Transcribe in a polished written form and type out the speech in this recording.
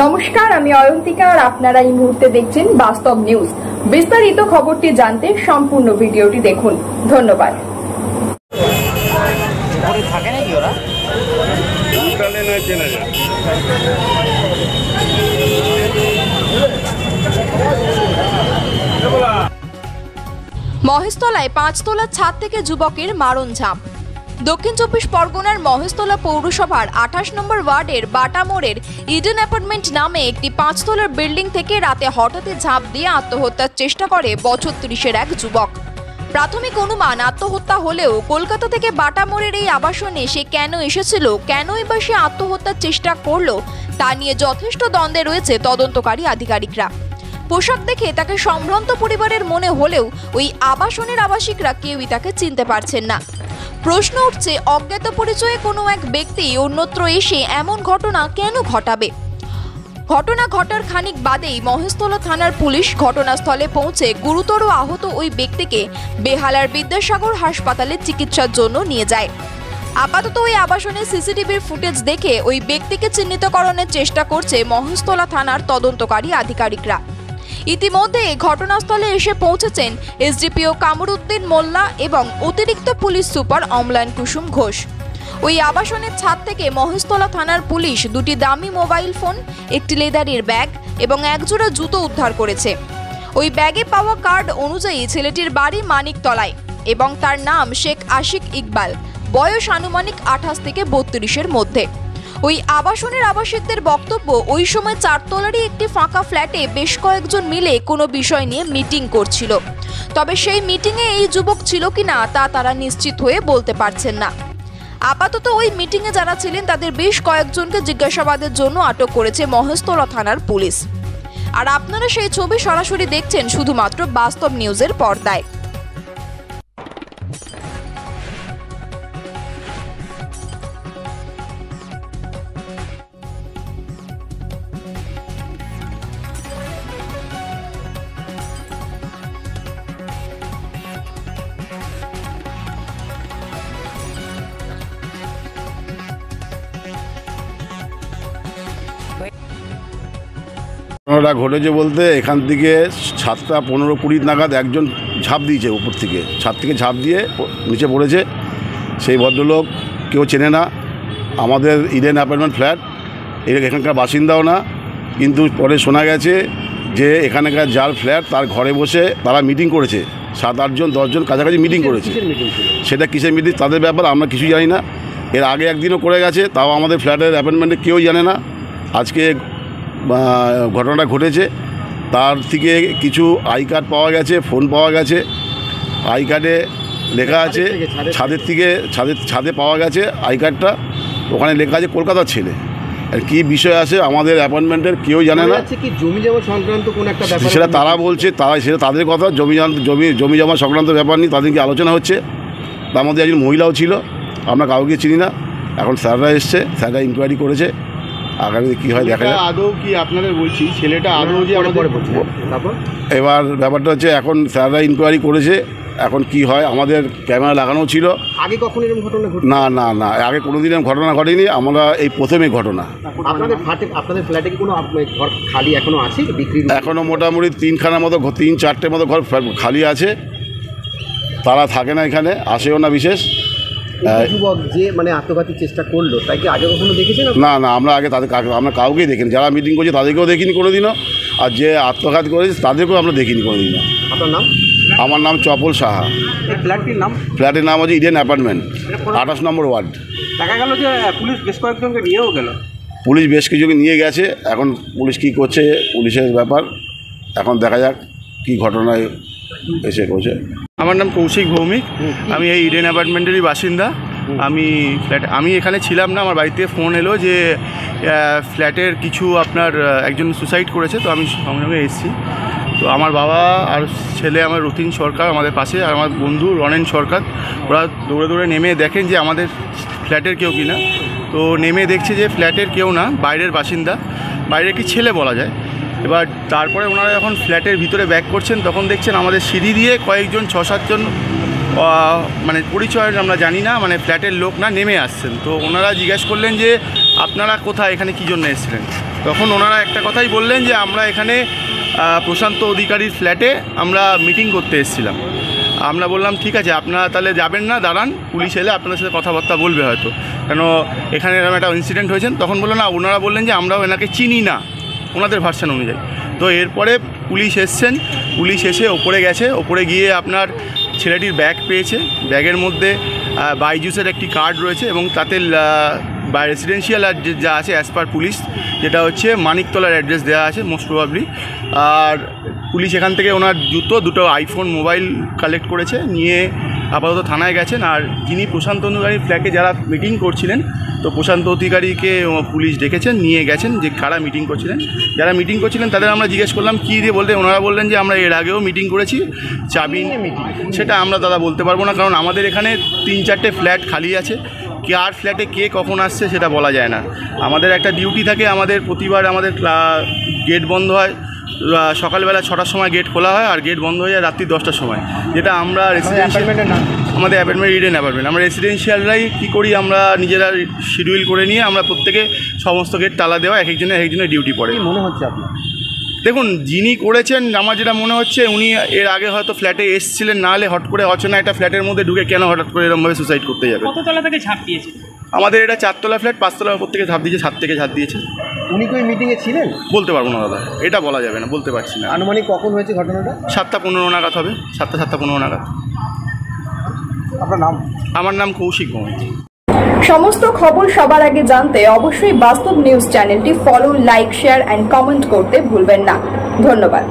নমস্কার, আমি অয়ন্তিকা আর আপনারা এই মুহূর্তে দেখছেন বাস্তব নিউজ। বিস্তারিত খবরটি জানতে সম্পূর্ণ ভিডিওটি দেখুন। ধন্যবাদ। মহেশতলায় 5 তলার ছাদ থেকে যুবকের মারণ ঝাঁপ। দক্ষিণ চব্বিশ পরগনার মহেশতলা পৌরসভার 28 নম্বর ওয়ার্ডের বাটা মোড়ের ইডেন অ্যাপার্টমেন্ট নামে একটি 5 তলার বিল্ডিং থেকে রাতে হঠাৎই ঝাঁপ দিয়ে আত্মহত্যার চেষ্টা করে বছর 30-এর এক যুবক। প্রাথমিক অনুমান আত্মহত্যা হলেও কলকাতা থেকে বাটা মোড়ের এই আবাসনে সে কেন এসেছিল, কেনই বা সে আত্মহত্যার চেষ্টা করলো, তা নিয়ে যথেষ্ট দ্বন্দ্বে রয়েছে তদন্তকারী আধিকারিকরা। পোশাক দেখে তাকে সম্ভ্রান্ত পরিবারের মনে হলেও ওই আবাসনের আবাসিকরা কেউই তাকে চিনতে পারছেন না। প্রশ্ন উঠছে, অজ্ঞাত পরিচয়ে কোনো এক ব্যক্তি অন্যত্র এসে এমন ঘটনা কেন ঘটাবে? ঘটনা ঘটার খানিক বাদেই মহেশতলা থানার পুলিশ ঘটনাস্থলে পৌঁছে গুরুতর আহত ওই ব্যক্তিকে বেহালার বিদ্যাসাগর হাসপাতালে চিকিৎসার জন্য নিয়ে যায়। আপাতত ওই আবাসনের সিসিটিভির ফুটেজ দেখে ওই ব্যক্তিকে চিহ্নিতকরণের চেষ্টা করছে মহেশতলা থানার তদন্তকারী আধিকারিকরা। ইতিমধ্যে ঘটনাস্থলে এসে পৌঁছেছেন এসডিপিও কামরুদ্দিন মোল্লা এবং অতিরিক্ত পুলিশ সুপার অম্লান কুসুম ঘোষ। ওই আবাসনের ছাদ থেকে মহেশতলা থানার পুলিশ 2টি দামি মোবাইল ফোন, একটি লেদারের ব্যাগ এবং একজোড়া জুতো উদ্ধার করেছে। ওই ব্যাগে পাওয়া কার্ড অনুযায়ী ছেলেটির বাড়ি মানিকতলায় এবং তার নাম শেখ আশিক ইকবাল, বয়স আনুমানিক 28 থেকে 32-এর মধ্যে। ওই আবাসনের আবাসিকদের বক্তব্য, ওই সময় 4 তলারই একটি ফাঁকা ফ্ল্যাটে বেশ কয়েকজন মিলে কোনো বিষয় নিয়ে মিটিং করছিল। তবে সেই মিটিংয়ে এই যুবক ছিল কিনা তা তারা নিশ্চিত হয়ে বলতে পারছেন না। আপাতত ওই মিটিংয়ে যারা ছিলেন তাদের বেশ কয়েকজনকে জিজ্ঞাসাবাদের জন্য আটক করেছে মহেশতলা থানার পুলিশ। আর আপনারা সেই ছবি সরাসরি দেখছেন শুধুমাত্র বাস্তব নিউজের পর্দায়। ঘটনাটা ঘটেছে বলতে, এখান থেকে 7টা 15-20 নাগাদ একজন ঝাঁপ দিয়েছে, উপর থেকে ছাদ থেকে ঝাঁপ দিয়ে নিচে পড়েছে। সেই ভদ্রলোক কেউ চেনে না, আমাদের ইডেন অ্যাপার্টমেন্ট ফ্ল্যাট এখানকার বাসিন্দাও না, কিন্তু পরে শোনা গেছে যে এখানকার যার ফ্ল্যাট তার ঘরে বসে তারা মিটিং করেছে, 7-8 জন 10 জন কাছাকাছি মিটিং করেছে। সেটা কিসের মিটিং তাদের ব্যাপার, আমরা কিছুই জানি না। এর আগে একদিনও করে গেছে, তাও আমাদের ফ্ল্যাটের অ্যাপার্টমেন্টে কেউ জানে না। আজকে ঘটনাটা ঘটেছে, তার থেকে কিছু আই কার্ড পাওয়া গেছে, ফোন পাওয়া গেছে। আই কার্ডে লেখা আছে, ছাদে পাওয়া গেছে আই কার্ডটা, ওখানে লেখা আছে কলকাতার ছেলে। আর কী বিষয় আছে আমাদের অ্যাপার্টমেন্টের কেউ জানে না। জমি জমা সংক্রান্ত কোন একটা ব্যাপার সেটা তারা বলছে, সেটা তাদের কথা। জমি জমা সংক্রান্ত ব্যাপার নিয়ে তাদেরকে আলোচনা হচ্ছে। তার মধ্যে একজন মহিলাও ছিল, আমরা কাউকে চিনি না। এখন স্যাররা এসছে, স্যাররা ইনকোয়ারি করেছে, আগামী কী হয় দেখা যায়। আদৌ কি আপনাদের বলছি ছেলেটা আদৌ যে আমাদের এবার ব্যাপারটা হচ্ছে, এখন স্যাররা ইনকোয়ারি করেছে, এখন কি হয়। আমাদের ক্যামেরা লাগানো ছিল। আগে কখন এরকম ঘটনা ঘটে? না, আগে কোনোদিন এরকম ঘটনা ঘটেনি। আমরা এই প্রথমে ঘটনা। আপনাদের ফ্ল্যাটে কি কোনো ঘর খালি এখনো আছে বিক্রি? এখনও মোটামুটি 3-4টে মতো ঘর খালি আছে। তারা থাকে না এখানে, আসেও না বিশেষ। যুবক যে মানে আত্মঘাতীর চেষ্টা করলো, তাকে আগে কখনো দেখেছেন? না, আমরা আগে আমরা কাউকেই দেখিনি। যারা মিটিং করছে তাদেরকেও দেখিনি কোনোদিনও, আর যে আত্মঘাত করেছে তাদেরকেও আমরা দেখিনি কোনোদিনও। আপনার নাম? আমার নাম চপল সাহা। ফ্ল্যাটের নাম হচ্ছে ইডেন অ্যাপার্টমেন্ট, 28 নম্বর ওয়ার্ড। দেখা গেল যে পুলিশ বেশ কয়েকজনকে নিয়েও গেল। পুলিশ বেশ কিছুকে নিয়ে গেছে। এখন পুলিশ কী করছে, পুলিশের ব্যাপার। এখন দেখা যাক কী ঘটনায় এসে করছে। আমার নাম কৌশিক ভৌমিক, আমি এই ইডেন অ্যাপার্টমেন্টেরই বাসিন্দা। আমি এখানে ছিলাম না, আমার বাড়িতে ফোন এলো যে ফ্ল্যাটের কিছু আপনার একজন সুসাইড করেছে, তো আমি সঙ্গে সঙ্গে এসেছি। তো আমার বাবা আর ছেলে, আমার রতিন সরকার আমাদের পাশে, আর আমার বন্ধু রনেন সরকার, ওরা দৌড়ে নেমে দেখেন যে আমাদের ফ্ল্যাটের কেউ কিনা। তো নেমে দেখছে যে ফ্ল্যাটের কেউ না, বাইরের বাসিন্দা, বাইরের কি ছেলে বলা যায়। এবার তারপরে ওনারা যখন ফ্ল্যাটের ভিতরে ব্যাক করছেন, তখন দেখছেন আমাদের সিঁড়ি দিয়ে কয়েকজন 6-7 জন মানে পরিচয় আমরা জানি না, মানে ফ্ল্যাটের লোক না, নেমে আসছেন। তো ওনারা জিজ্ঞেস করলেন যে আপনারা কোথায়, এখানে কী জন্য এসেছিলেন। তখন ওনারা একটা কথাই বললেন যে আমরা এখানে প্রশান্ত অধিকারীর ফ্ল্যাটে আমরা মিটিং করতে এসেছিলাম। আমরা বললাম ঠিক আছে, আপনারা তাহলে যাবেন না, দাঁড়ান, পুলিশ এলে আপনাদের সাথে কথাবার্তা বলবে হয়তো, কেন এখানে এরকম একটা ইনসিডেন্ট হয়েছে। তখন বললো না, ওনারা বললেন যে আমরাও এনাকে চিনি না, ওনাদের ভার্সন অনুযায়ী। তো এরপরে পুলিশ এসছেন, পুলিশ এসে ওপরে গেছে, ওপরে গিয়ে আপনার ছেলেটির ব্যাগ পেয়েছে, ব্যাগের মধ্যে বাইজুসের একটি কার্ড রয়েছে এবং তাতে বা রেসিডেন্সিয়াল অ্যাড্রেস যা আছে অ্যাজ পার পুলিশ, যেটা হচ্ছে মানিকতলার অ্যাড্রেস দেওয়া আছে মোস্ট প্রবাবলি। আর পুলিশ এখান থেকে ওনার দুটো আইফোন মোবাইল কালেক্ট করেছে, নিয়ে আপাতত থানায় গেছেন। আর যিনি প্রশান্ত অধিকারীর ফ্ল্যাটে যারা মিটিং করছিলেন, তো প্রশান্ত অধিকারীকে পুলিশ ডেকেছেন, নিয়ে গেছেন যে কারা মিটিং করছিলেন। যারা মিটিং করছিলেন তাদের আমরা জিজ্ঞেস করলাম কী দিয়ে, বলতে ওনারা বললেন যে আমরা এর আগেও মিটিং করেছি, চাবি সেটা আমরা দাদা বলতে পারবো না, কারণ আমাদের এখানে 3-4টে ফ্ল্যাট খালি আছে, কার ফ্ল্যাটে কে কখন আসছে সেটা বলা যায় না। আমাদের একটা ডিউটি থাকে, আমাদের প্রতিবার আমাদের গেট বন্ধ হয় সকালবেলা 6টার সময় গেট খোলা হয়, আর গেট বন্ধ হয়ে যায় রাত্রি 10টার সময়। যেটা আমরা আমাদের অ্যাপার্টমেন্ট ইডেন অ্যাপার্টমেন্ট, আমরা রেসিডেন্সিয়ালরাই কী করি, আমরা নিজেরা শিডিউল করে নিয়ে আমরা প্রত্যেকে সমস্ত গেট তালা দেওয়া, এক একজনের ডিউটি পড়ে। মনে হচ্ছে আপনার? দেখুন, যিনি করেছেন আমার যেটা মনে হচ্ছে উনি এর আগে হয়তো ফ্ল্যাটে এসেছিলেন, নাহলে হট করে অচেনা একটা ফ্ল্যাটের মধ্যে ঢুকে কেন হঠাৎ করে এরকমভাবে সুসাইড করতে যাবে। কততলা থেকে ঝাঁপ দিয়েছে? আমাদের এটা 4তলা ফ্ল্যাট, 5তলার উপর থেকে ঝাঁপ দিয়েছে, 7 থেকে ঝাঁপ দিয়েছে। উনি কি ওই মিটিংয়ে ছিলেন? বলতে পারবো না দাদা, এটা বলা যাবে না, বলতে পারছি না। আনুমানিক কখন হয়েছে ঘটনাটা? 7টা 15 নাগাদ হবে, 7টা 15 নাগাদ। আপনার নাম? আমার নাম কৌশিক ভৌমিক। সমস্ত খবর সবার আগে জানতে অবশ্যই বাস্তব নিউজ চ্যানেলটি follow, like, share and comment করতে ভুলবেন না। ধন্যবাদ।